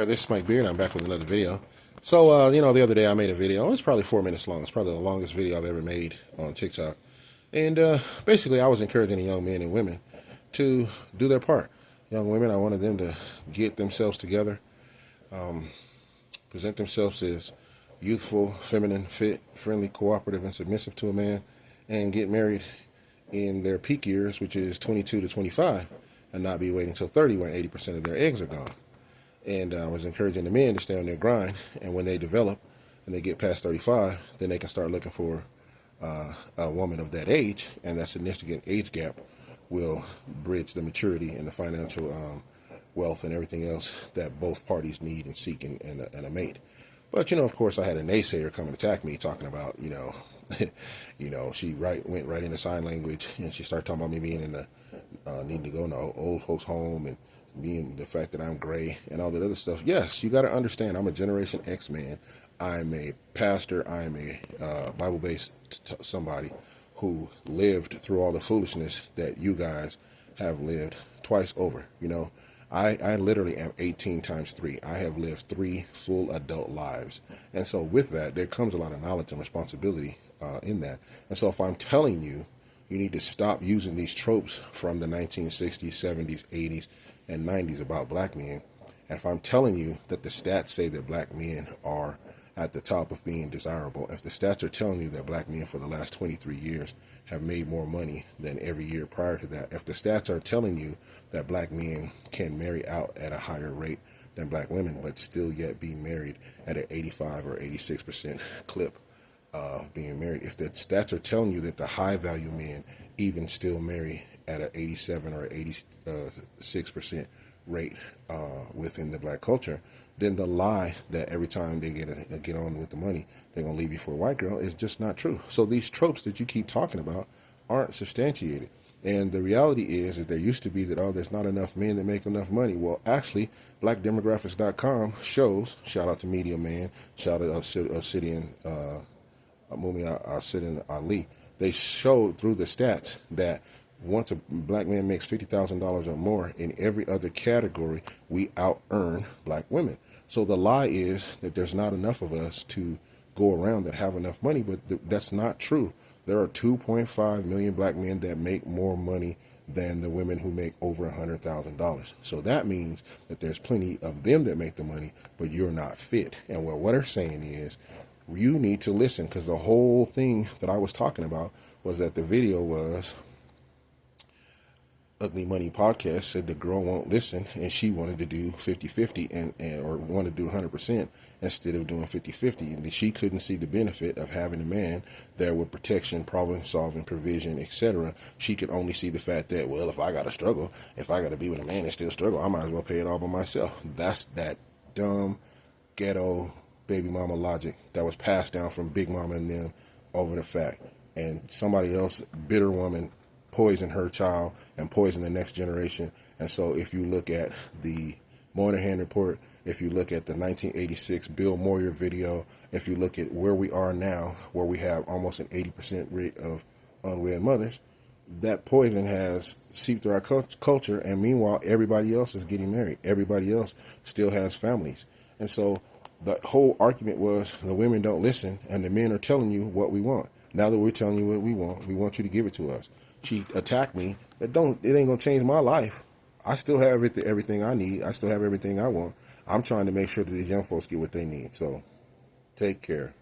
This is Mike Beard. I'm back with another video. So, the other day I made a video. It's probably 4 minutes long. It's probably the longest video I've ever made on TikTok. And basically, I was encouraging young men and women to do their part. Young women, I wanted them to get themselves together, present themselves as youthful, feminine, fit, friendly, cooperative, and submissive to a man, and get married in their peak years, which is 22 to 25, and not be waiting until 30 when 80% of their eggs are gone. And I was encouraging the men to stay on their grind, and when they develop and they get past 35, then they can start looking for a woman of that age, and that significant age gap will bridge the maturity and the financial wealth and everything else that both parties need and seek in a mate. But, of course, I had a naysayer come and attack me talking about, she went right into sign language, and she started talking about me being in the needing to go in the old folks home and being the fact that I'm gray and all that other stuff. Yes, you got to understand, I'm a Generation X man. I'm a pastor. I'm a Bible-based somebody who lived through all the foolishness that you guys have lived twice over. I literally am 18 times 3. I have lived 3 full adult lives. And so with that, there comes a lot of knowledge and responsibility in that. And so if I'm telling you, you need to stop using these tropes from the 1960s, 70s, 80s, and 90s about black men. And if I'm telling you that the stats say that black men are at the top of being desirable, if the stats are telling you that black men for the last 23 years have made more money than every year prior to that, if the stats are telling you that black men can marry out at a higher rate than black women, but still yet be married at an 85 or 86% clip, being married, if the stats are telling you that the high value men even still marry at an 87 or 86% rate within the black culture, then the lie that every time they get on with the money, they're going to leave you for a white girl is just not true. So these tropes that you keep talking about aren't substantiated. And the reality is that there used to be that, there's not enough men that make enough money. Well, actually, blackdemographics.com shows, shout out to Media Man, shout out to Obsidian, Obsidian Ali, they showed through the stats that once a black man makes $50,000 or more in every other category, we out-earn black women. So the lie is that there's not enough of us to go around that have enough money, but that's not true. There are 2.5 million black men that make more money than the women who make over $100,000. So that means that there's plenty of them that make the money, but you're not fit. And what they're saying is, you need to listen, because the whole thing that I was talking about was that the video was Ugly Money Podcast said the girl won't listen, and she wanted to do 50-50 or wanted to do 100% instead of doing 50-50, and she couldn't see the benefit of having a man there with protection, problem solving, provision, etc. She could only see the fact that, well, if I got to struggle, if I got to be with a man and still struggle, I might as well pay it all by myself. That's that dumb ghetto baby mama logic that was passed down from Big Mama and them over the fact. And somebody else, bitter woman, poison her child and poison the next generation. And so if you look at the Moynihan Report, if you look at the 1986 Bill Moyer video, if you look at where we are now, where we have almost an 80% rate of unwed mothers, that poison has seeped through our culture. And meanwhile, everybody else is getting married. Everybody else still has families. And so the whole argument was the women don't listen and the men are telling you what we want. Now that we're telling you what we want you to give it to us. She attacked me. It ain't gonna change my life. I still have everything I need. I still have everything I want. I'm trying to make sure that these young folks get what they need. So take care.